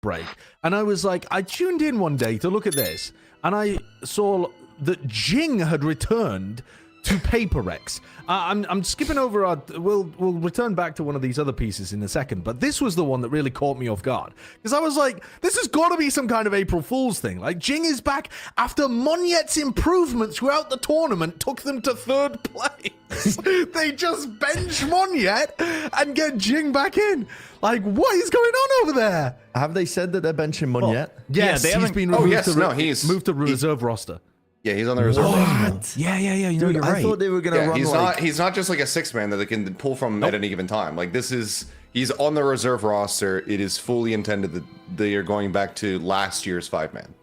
break, and I was like, I tuned in one day to look at this, and I saw that Jinggg had returned to PaperX. I'm skipping over our. We'll return back to one of these other pieces in a second, but this was the one that really caught me off guard because I was like, this has got to be some kind of April Fool's thing. Like Jinggg is back after Monyet's improvements throughout the tournament took them to 3rd place. They just bench Monyet and get Jinggg back in. Like, what is going on over there? Have they said that they're benching Monyet? Yes, yeah, he's been removed. He's moved to reserve roster. Yeah, he's on the reserve roster. Yeah. You know, Dude, you're right. I thought they were gonna run he's not just like a 6-man that they can pull from at any given time. Like he's on the reserve roster. It is fully intended that they are going back to last year's 5-man.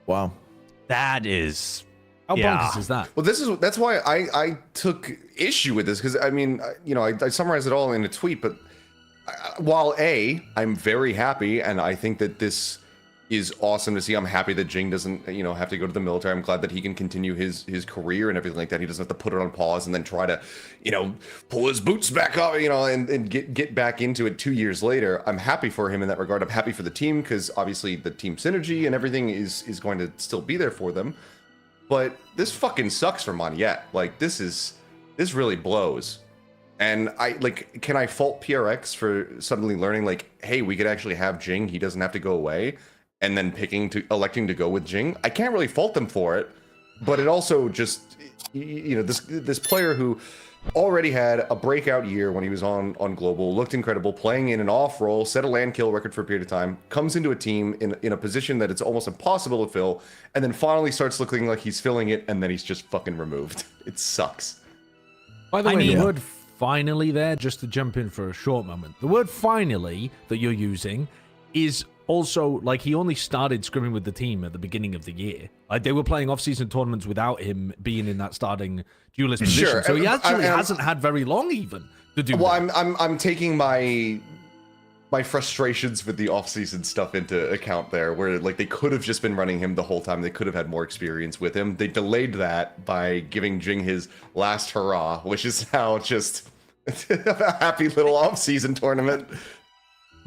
Wow. That is. How bonkers is that? Well, that's why I took issue with this because I mean, you know, I summarized it all in a tweet. But while I'm very happy, and I think that this is awesome to see. I'm happy that Jinggg doesn't, you know, have to go to the military. I'm glad that he can continue his career and everything like that. He doesn't have to put it on pause and then try to, you know, pull his boots back up, you know, and get back into it 2 years later. I'm happy for him in that regard. I'm happy for the team because obviously the team synergy and everything is going to still be there for them. But this fucking sucks for Monyet. Like this really blows. And can I fault PRX for suddenly learning like, hey, we could actually have Jinggg. He doesn't have to go away. And then electing to go with Jinggg. I can't really fault them for it, but it also just, you know, this player who already had a breakout year when he was on global, looked incredible, playing in an off role, set a land kill record for a period of time, comes into a team in a position that it's almost impossible to fill, and then finally starts looking like he's filling it, and then he's just fucking removed. It sucks. By the way, the word finally there, just to jump in for a short moment, the word finally that you're using is also, like, he only started scrimming with the team at the beginning of the year. Like, they were playing off-season tournaments without him being in that starting duelist position. Sure. So he actually hasn't had very long even to do well, that. I'm taking my frustrations with the off-season stuff into account there, where, like, they could have just been running him the whole time. They could have had more experience with him. They delayed that by giving Jinggg his last hurrah, which is now just a happy little off-season tournament.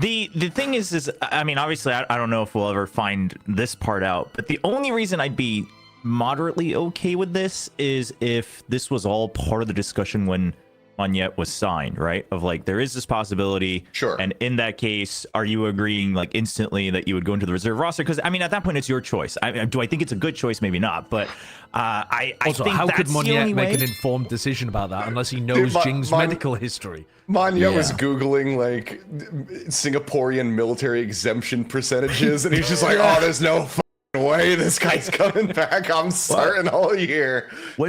The thing is I mean, obviously, I don't know if we'll ever find this part out, but the only reason I'd be moderately okay with this is if this was all part of the discussion when Monyet was signed, right? Of like, there is this possibility. Sure. And in that case, are you agreeing like instantly that you would go into the reserve roster? Because I mean, at that point, it's your choice. Do I think it's a good choice? Maybe not. But I also, think how that's could the Monyet only make way? an informed decision about that unless he knows Jingg's medical history? Monyet was Googling like Singaporean military exemption percentages, and he's just like, oh, there's no way this guy's coming back. I'm certain all year.